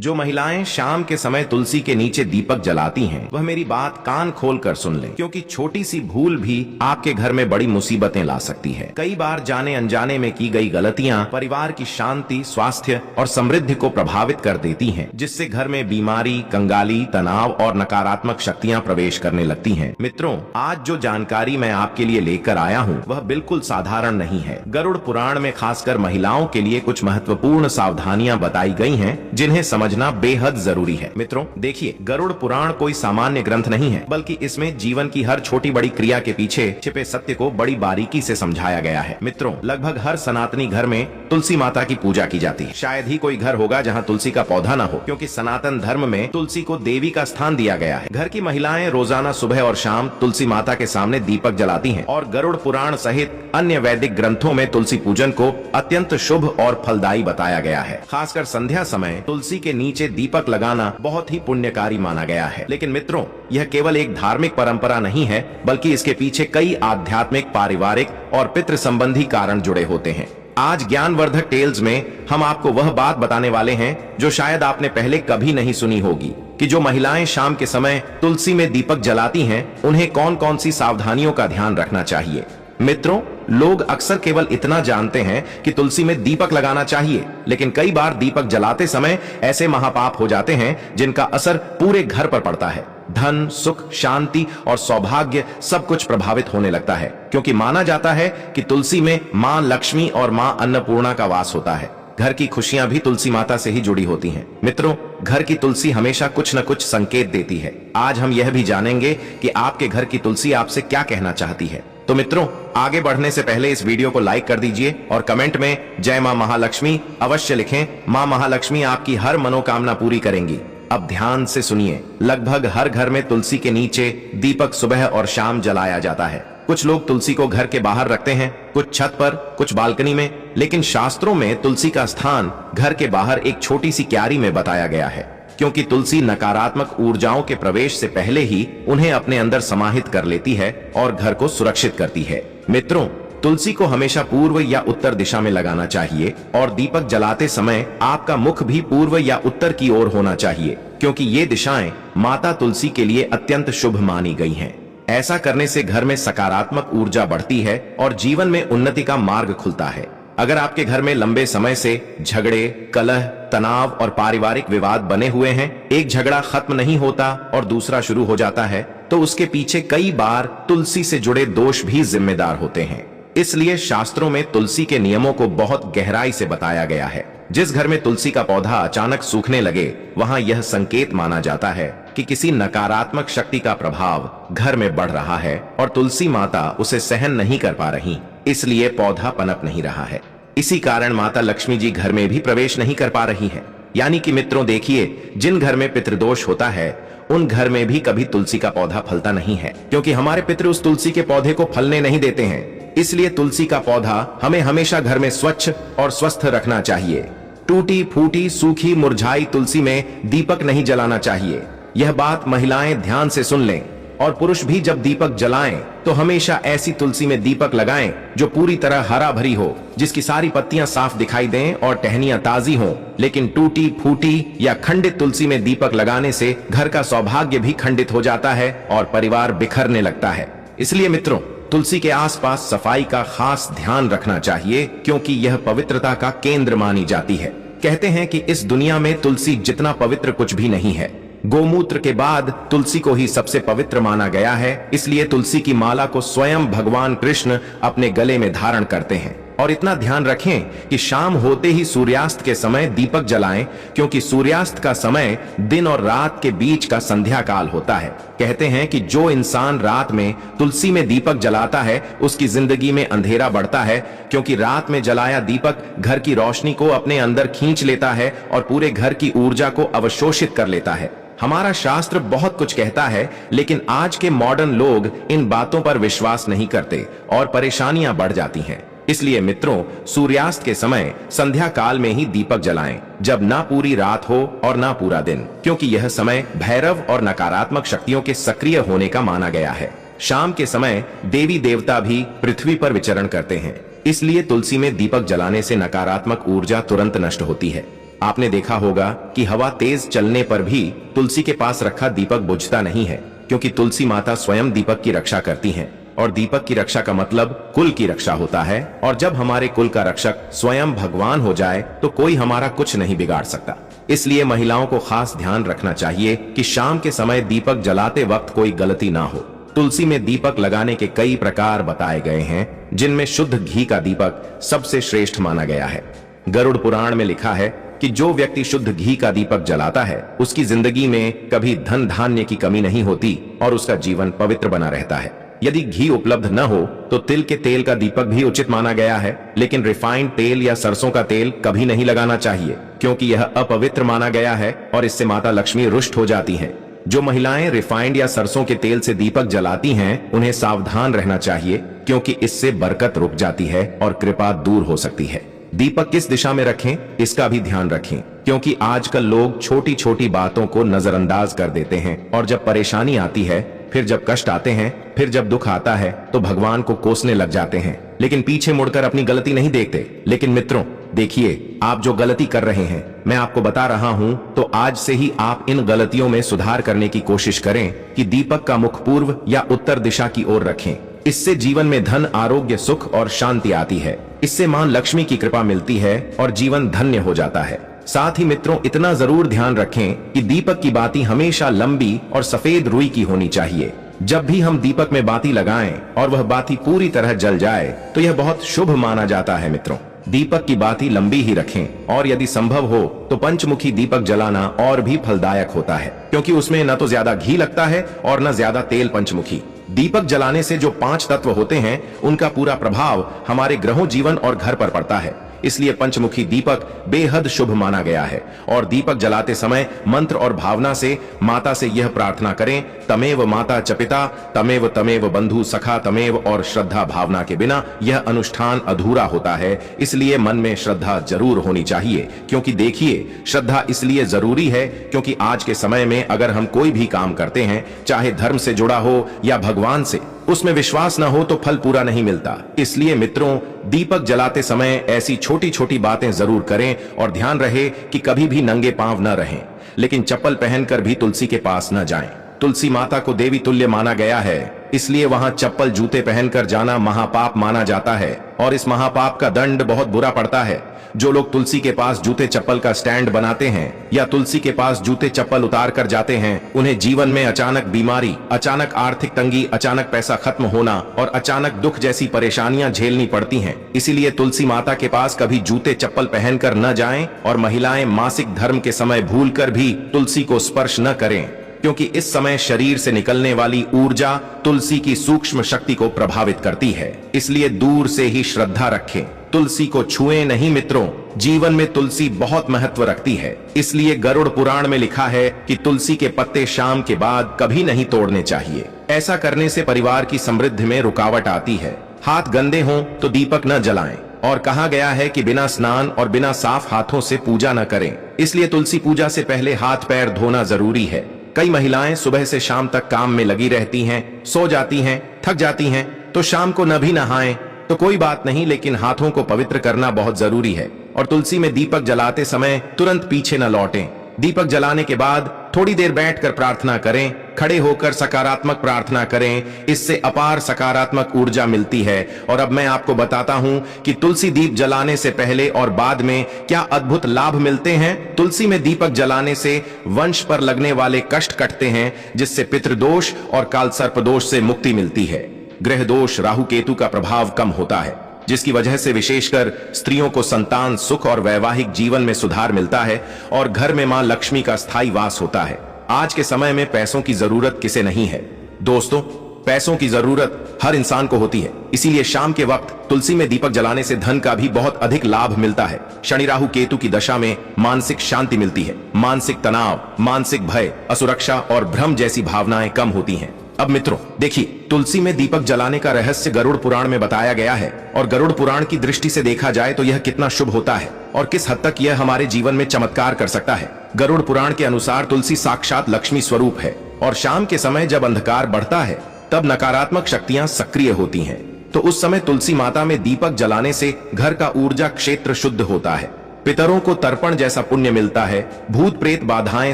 जो महिलाएं शाम के समय तुलसी के नीचे दीपक जलाती हैं, वह मेरी बात कान खोल कर सुन लें, क्योंकि छोटी सी भूल भी आपके घर में बड़ी मुसीबतें ला सकती है। कई बार जाने अनजाने में की गई गलतियां परिवार की शांति, स्वास्थ्य और समृद्धि को प्रभावित कर देती हैं, जिससे घर में बीमारी, कंगाली, तनाव और नकारात्मक शक्तियां प्रवेश करने लगती हैं। मित्रों, आज जो जानकारी मैं आपके लिए लेकर आया हूँ वह बिल्कुल साधारण नहीं है। गरुड़ पुराण में खासकर महिलाओं के लिए कुछ महत्वपूर्ण सावधानियां बताई गई हैं, जिन्हें समझना बेहद जरूरी है। मित्रों देखिए, गरुड़ पुराण कोई सामान्य ग्रंथ नहीं है, बल्कि इसमें जीवन की हर छोटी बड़ी क्रिया के पीछे छिपे सत्य को बड़ी बारीकी से समझाया गया है। मित्रों, लगभग हर सनातनी घर में तुलसी माता की पूजा की जाती है। शायद ही कोई घर होगा जहाँ तुलसी का पौधा न हो, क्योंकि सनातन धर्म में तुलसी को देवी का स्थान दिया गया है। घर की महिलाएं रोजाना सुबह और शाम तुलसी माता के सामने दीपक जलाती हैं और गरुड़ पुराण सहित अन्य वैदिक ग्रंथों में तुलसी पूजन को अत्यंत शुभ और फलदायी बताया गया है। खासकर संध्या समय तुलसी के नीचे दीपक लगाना बहुत ही पुण्यकारी माना गया है। लेकिन मित्रों, यह केवल एक धार्मिक परंपरा नहीं है, बल्कि इसके पीछे कई आध्यात्मिक, पारिवारिक और पितृ संबंधी कारण जुड़े होते हैं। आज ज्ञानवर्धक टेल्स में हम आपको वह बात बताने वाले हैं जो शायद आपने पहले कभी नहीं सुनी होगी, कि जो महिलाएं शाम के समय तुलसी में दीपक जलाती हैं, उन्हें कौन कौन सी सावधानियों का ध्यान रखना चाहिए। मित्रों, लोग अक्सर केवल इतना जानते हैं कि तुलसी में दीपक लगाना चाहिए, लेकिन कई बार दीपक जलाते समय ऐसे महापाप हो जाते हैं जिनका असर पूरे घर पर पड़ता है। धन, सुख, शांति और सौभाग्य सब कुछ प्रभावित होने लगता है, क्योंकि माना जाता है कि तुलसी में मां लक्ष्मी और मां अन्नपूर्णा का वास होता है। घर की खुशियां भी तुलसी माता से ही जुड़ी होती हैं। मित्रों, घर की तुलसी हमेशा कुछ न कुछ संकेत देती है। आज हम यह भी जानेंगे कि आपके घर की तुलसी आपसे क्या कहना चाहती है। तो मित्रों, आगे बढ़ने से पहले इस वीडियो को लाइक कर दीजिए और कमेंट में जय मां महालक्ष्मी अवश्य लिखें। मां महालक्ष्मी आपकी हर मनोकामना पूरी करेंगी। अब ध्यान से सुनिए। लगभग हर घर में तुलसी के नीचे दीपक सुबह और शाम जलाया जाता है। कुछ लोग तुलसी को घर के बाहर रखते हैं, कुछ छत पर, कुछ बालकनी में, लेकिन शास्त्रों में तुलसी का स्थान घर के बाहर एक छोटी सी क्यारी में बताया गया है, क्योंकि तुलसी नकारात्मक ऊर्जाओं के प्रवेश से पहले ही उन्हें अपने अंदर समाहित कर लेती है और घर को सुरक्षित करती है। मित्रों, तुलसी को हमेशा पूर्व या उत्तर दिशा में लगाना चाहिए और दीपक जलाते समय आपका मुख भी पूर्व या उत्तर की ओर होना चाहिए, क्योंकि ये दिशाएं माता तुलसी के लिए अत्यंत शुभ मानी गई हैं। ऐसा करने से घर में सकारात्मक ऊर्जा बढ़ती है और जीवन में उन्नति का मार्ग खुलता है। अगर आपके घर में लंबे समय से झगड़े, कलह, तनाव और पारिवारिक विवाद बने हुए हैं, एक झगड़ा खत्म नहीं होता और दूसरा शुरू हो जाता है, तो उसके पीछे कई बार तुलसी से जुड़े दोष भी जिम्मेदार होते हैं। इसलिए शास्त्रों में तुलसी के नियमों को बहुत गहराई से बताया गया है। जिस घर में तुलसी का पौधा अचानक सूखने लगे, वहां यह संकेत माना जाता है कि किसी नकारात्मक शक्ति का प्रभाव घर में बढ़ रहा है और तुलसी माता उसे सहन नहीं कर पा रही, इसलिए पौधा पनप नहीं रहा है। इसी कारण माता लक्ष्मी जी घर में भी प्रवेश नहीं कर पा रही हैं। यानी कि मित्रों देखिए, जिन घर में पितृदोष होता है, उन घर में भी कभी तुलसी का पौधा फलता नहीं है, क्योंकि हमारे पितृ उस तुलसी के पौधे को फलने नहीं देते हैं। इसलिए तुलसी का पौधा हमें हमेशा घर में स्वच्छ और स्वस्थ रखना चाहिए। टूटी फूटी, सूखी, मुरझाई तुलसी में दीपक नहीं जलाना चाहिए। यह बात महिलाएं ध्यान से सुन लें। और पुरुष भी जब दीपक जलाएं तो हमेशा ऐसी तुलसी में दीपक लगाएं जो पूरी तरह हरा भरी हो, जिसकी सारी पत्तियां साफ दिखाई दें और टहनियां ताजी हों। लेकिन टूटी फूटी या खंडित तुलसी में दीपक लगाने से घर का सौभाग्य भी खंडित हो जाता है और परिवार बिखरने लगता है। इसलिए मित्रों, तुलसी के आसपास सफाई का खास ध्यान रखना चाहिए, क्योंकि यह पवित्रता का केंद्र मानी जाती है। कहते हैं कि इस दुनिया में तुलसी जितना पवित्र कुछ भी नहीं है। गोमूत्र के बाद तुलसी को ही सबसे पवित्र माना गया है। इसलिए तुलसी की माला को स्वयं भगवान कृष्ण अपने गले में धारण करते हैं। और इतना ध्यान रखें कि शाम होते ही सूर्यास्त के समय दीपक जलाएं, क्योंकि सूर्यास्त का समय दिन और रात के बीच का संध्या काल होता है। कहते हैं कि जो इंसान रात में तुलसी में दीपक जलाता है, उसकी जिंदगी में अंधेरा बढ़ता है, क्योंकि रात में जलाया दीपक घर की रोशनी को अपने अंदर खींच लेता है और पूरे घर की ऊर्जा को अवशोषित कर लेता है। हमारा शास्त्र बहुत कुछ कहता है, लेकिन आज के मॉडर्न लोग इन बातों पर विश्वास नहीं करते और परेशानियां बढ़ जाती हैं। इसलिए मित्रों, सूर्यास्त के समय संध्या काल में ही दीपक जलाएं, जब ना पूरी रात हो और ना पूरा दिन, क्योंकि यह समय भैरव और नकारात्मक शक्तियों के सक्रिय होने का माना गया है। शाम के समय देवी देवता भी पृथ्वी पर विचरण करते हैं, इसलिए तुलसी में दीपक जलाने से नकारात्मक ऊर्जा तुरंत नष्ट होती है। आपने देखा होगा कि हवा तेज चलने पर भी तुलसी के पास रखा दीपक बुझता नहीं है, क्योंकि तुलसी माता स्वयं दीपक की रक्षा करती हैं। और दीपक की रक्षा का मतलब कुल की रक्षा होता है। और जब हमारे कुल का रक्षक स्वयं भगवान हो जाए तो कोई हमारा कुछ नहीं बिगाड़ सकता। इसलिए महिलाओं को खास ध्यान रखना चाहिए कि शाम के समय दीपक जलाते वक्त कोई गलती ना हो। तुलसी में दीपक लगाने के कई प्रकार बताए गए हैं, जिनमें शुद्ध घी का दीपक सबसे श्रेष्ठ माना गया है। गरुड़ पुराण में लिखा है कि जो व्यक्ति शुद्ध घी का दीपक जलाता है उसकी जिंदगी में कभी धन धान्य की कमी नहीं होती और उसका जीवन पवित्र बना रहता है। यदि घी उपलब्ध न हो तो तिल के तेल का दीपक भी उचित माना गया है, लेकिन रिफाइंड तेल या सरसों का तेल कभी नहीं लगाना चाहिए, क्योंकि यह अपवित्र माना गया है और इससे माता लक्ष्मी रुष्ट हो जाती हैं। जो महिलाएं रिफाइंड या सरसों के तेल से दीपक जलाती हैं, उन्हें सावधान रहना चाहिए, क्योंकि इससे बरकत रुक जाती है और कृपा दूर हो सकती है। दीपक किस दिशा में रखें, इसका भी ध्यान रखें, क्योंकि आजकल लोग छोटी छोटी बातों को नजरअंदाज कर देते हैं और जब परेशानी आती है, फिर जब कष्ट आते हैं, फिर जब दुख आता है तो भगवान को कोसने लग जाते हैं, लेकिन पीछे मुड़कर अपनी गलती नहीं देखते। लेकिन मित्रों, देखिए, आप जो गलती कर रहे हैं, मैं आपको बता रहा हूं, तो आज से ही आप इन गलतियों में सुधार करने की कोशिश करें कि दीपक का मुख पूर्व या उत्तर दिशा की ओर रखें। इससे जीवन में धन, आरोग्य, सुख और शांति आती है। इससे मां लक्ष्मी की कृपा मिलती है और जीवन धन्य हो जाता है। साथ ही मित्रों, इतना जरूर ध्यान रखें कि दीपक की बाती हमेशा लंबी और सफेद रुई की होनी चाहिए। जब भी हम दीपक में बाती लगाएं और वह बाती पूरी तरह जल जाए तो यह बहुत शुभ माना जाता है। मित्रों, दीपक की बाती लंबी ही रखें और यदि संभव हो तो पंचमुखी दीपक जलाना और भी फलदायक होता है, क्योंकि उसमें न तो ज्यादा घी लगता है और न ज्यादा तेल। पंचमुखी दीपक जलाने से जो 5 तत्व होते हैं, उनका पूरा प्रभाव हमारे ग्रहों, जीवन और घर पर पड़ता है। इसलिए पंचमुखी दीपक बेहद शुभ माना गया है। और दीपक जलाते समय मंत्र और भावना से माता से यह प्रार्थना करें, तमेव माता च पिता, तमेव तमेव बंधु सखा तमेव। और श्रद्धा भावना के बिना यह अनुष्ठान अधूरा होता है। इसलिए मन में श्रद्धा जरूर होनी चाहिए, क्योंकि देखिए, श्रद्धा इसलिए जरूरी है क्योंकि आज के समय में अगर हम कोई भी काम करते हैं, चाहे धर्म से जुड़ा हो या भगवान से, उसमें विश्वास न हो तो फल पूरा नहीं मिलता। इसलिए मित्रों, दीपक जलाते समय ऐसी छोटी छोटी बातें जरूर करें और ध्यान रहे कि कभी भी नंगे पांव न रहें, लेकिन चप्पल पहनकर भी तुलसी के पास न जाएं। तुलसी माता को देवी तुल्य माना गया है, इसलिए वहां चप्पल जूते पहनकर जाना महापाप माना जाता है और इस महापाप का दंड बहुत बुरा पड़ता है। जो लोग तुलसी के पास जूते चप्पल का स्टैंड बनाते हैं या तुलसी के पास जूते चप्पल उतार कर जाते हैं, उन्हें जीवन में अचानक बीमारी, अचानक आर्थिक तंगी, अचानक पैसा खत्म होना और अचानक दुख जैसी परेशानियां झेलनी पड़ती हैं। इसीलिए तुलसी माता के पास कभी जूते चप्पल पहनकर न जाएं और महिलाएं मासिक धर्म के समय भूलकर भी तुलसी को स्पर्श न करें, क्योंकि इस समय शरीर से निकलने वाली ऊर्जा तुलसी की सूक्ष्म शक्ति को प्रभावित करती है। इसलिए दूर से ही श्रद्धा रखें, तुलसी को छुएं नहीं। मित्रों, जीवन में तुलसी बहुत महत्व रखती है। इसलिए गरुड़ पुराण में लिखा है कि तुलसी के पत्ते शाम के बाद कभी नहीं तोड़ने चाहिए। ऐसा करने से परिवार की समृद्धि में रुकावट आती है। हाथ गंदे हों तो दीपक न जलाएं और कहा गया है कि बिना स्नान और बिना साफ हाथों से पूजा न करें। इसलिए तुलसी पूजा से पहले हाथ पैर धोना जरूरी है। कई महिलाएं सुबह से शाम तक काम में लगी रहती हैं, सो जाती हैं, थक जाती हैं, तो शाम को न भी नहाएं तो कोई बात नहीं, लेकिन हाथों को पवित्र करना बहुत जरूरी है। और तुलसी में दीपक जलाते समय तुरंत पीछे न लौटें। दीपक जलाने के बाद थोड़ी देर बैठकर प्रार्थना करें, खड़े होकर सकारात्मक प्रार्थना करें। इससे अपार सकारात्मक ऊर्जा मिलती है। और अब मैं आपको बताता हूं कि तुलसी दीप जलाने से पहले और बाद में क्या अद्भुत लाभ मिलते हैं। तुलसी में दीपक जलाने से वंश पर लगने वाले कष्ट कटते हैं, जिससे पितृदोष और कालसर्प दोष से मुक्ति मिलती है। ग्रह दोष, राहु केतु का प्रभाव कम होता है, जिसकी वजह से विशेषकर स्त्रियों को संतान, सुख और वैवाहिक जीवन में सुधार मिलता है और घर में मां लक्ष्मी का स्थायी वास होता है। आज के समय में पैसों की जरूरत किसे नहीं है दोस्तों? पैसों की जरूरत हर इंसान को होती है। इसीलिए शाम के वक्त तुलसी में दीपक जलाने से धन का भी बहुत अधिक लाभ मिलता है। शनि राहु केतु की दशा में मानसिक शांति मिलती है। मानसिक तनाव, मानसिक भय, असुरक्षा और भ्रम जैसी भावनाएं कम होती हैं। अब मित्रों देखिए, तुलसी में दीपक जलाने का रहस्य गरुड़ पुराण में बताया गया है और गरुड़ पुराण की दृष्टि से देखा जाए तो यह कितना शुभ होता है और किस हद तक यह हमारे जीवन में चमत्कार कर सकता है। गरुड़ पुराण के अनुसार तुलसी साक्षात लक्ष्मी स्वरूप है और शाम के समय जब अंधकार बढ़ता है तब नकारात्मक शक्तियां सक्रिय होती हैं। तो उस समय तुलसी माता में दीपक जलाने से घर का ऊर्जा क्षेत्र शुद्ध होता है पितरों को तर्पण जैसा पुण्य मिलता है, भूत प्रेत बाधाएं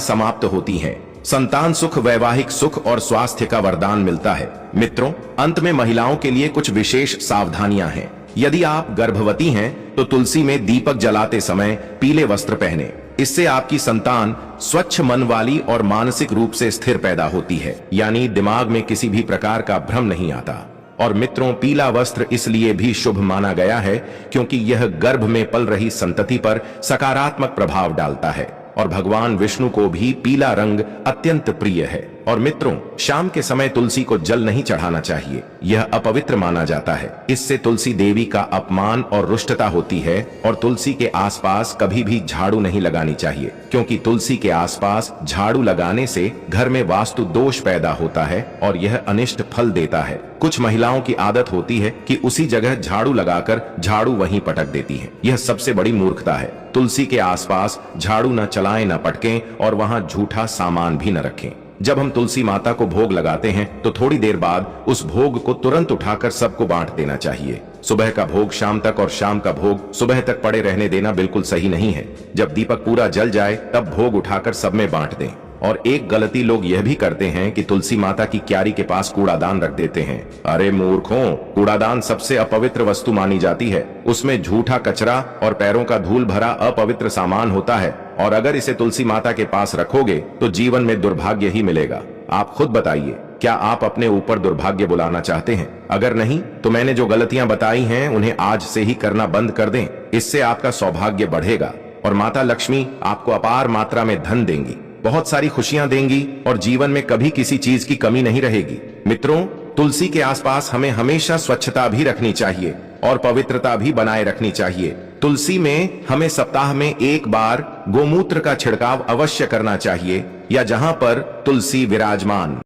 समाप्त होती हैं, संतान सुख, वैवाहिक सुख और स्वास्थ्य का वरदान मिलता है। मित्रों, अंत में महिलाओं के लिए कुछ विशेष सावधानियां हैं। यदि आप गर्भवती हैं तो तुलसी में दीपक जलाते समय पीले वस्त्र पहने। इससे आपकी संतान स्वच्छ मन वाली और मानसिक रूप से स्थिर पैदा होती है, यानी दिमाग में किसी भी प्रकार का भ्रम नहीं आता। और मित्रों, पीला वस्त्र इसलिए भी शुभ माना गया है क्योंकि यह गर्भ में पल रही संतति पर सकारात्मक प्रभाव डालता है और भगवान विष्णु को भी पीला रंग अत्यंत प्रिय है। और मित्रों, शाम के समय तुलसी को जल नहीं चढ़ाना चाहिए, यह अपवित्र माना जाता है। इससे तुलसी देवी का अपमान और रुष्टता होती है। और तुलसी के आसपास कभी भी झाड़ू नहीं लगानी चाहिए, क्योंकि तुलसी के आसपास झाड़ू लगाने से घर में वास्तु दोष पैदा होता है और यह अनिष्ट फल देता है। कुछ महिलाओं की आदत होती है कि उसी जगह झाड़ू लगाकर झाड़ू वहीं पटक देती है। यह सबसे बड़ी मूर्खता है। तुलसी के आसपास झाड़ू न चलाएं, न पटकें और वहां झूठा सामान भी न रखें। जब हम तुलसी माता को भोग लगाते हैं तो थोड़ी देर बाद उस भोग को तुरंत उठाकर सबको बांट देना चाहिए। सुबह का भोग शाम तक और शाम का भोग सुबह तक पड़े रहने देना बिल्कुल सही नहीं है। जब दीपक पूरा जल जाए तब भोग उठाकर सब में बांट दें। और एक गलती लोग यह भी करते हैं कि तुलसी माता की क्यारी के पास कूड़ादान रख देते हैं। अरे मूर्खों, कूड़ादान सबसे अपवित्र वस्तु मानी जाती है। उसमें झूठा कचरा और पैरों का धूल भरा अपवित्र सामान होता है और अगर इसे तुलसी माता के पास रखोगे तो जीवन में दुर्भाग्य ही मिलेगा। आप खुद बताइए, क्या आप अपने ऊपर दुर्भाग्य बुलाना चाहते हैं? अगर नहीं तो मैंने जो गलतियां बताई हैं उन्हें आज से ही करना बंद कर दें। इससे आपका सौभाग्य बढ़ेगा और माता लक्ष्मी आपको अपार मात्रा में धन देंगी, बहुत सारी खुशियां देंगी और जीवन में कभी किसी चीज की कमी नहीं रहेगी। मित्रों, तुलसी के आसपास हमें हमेशा स्वच्छता भी रखनी चाहिए और पवित्रता भी बनाए रखनी चाहिए। तुलसी में हमें सप्ताह में एक बार गोमूत्र का छिड़काव अवश्य करना चाहिए या जहां पर तुलसी विराजमान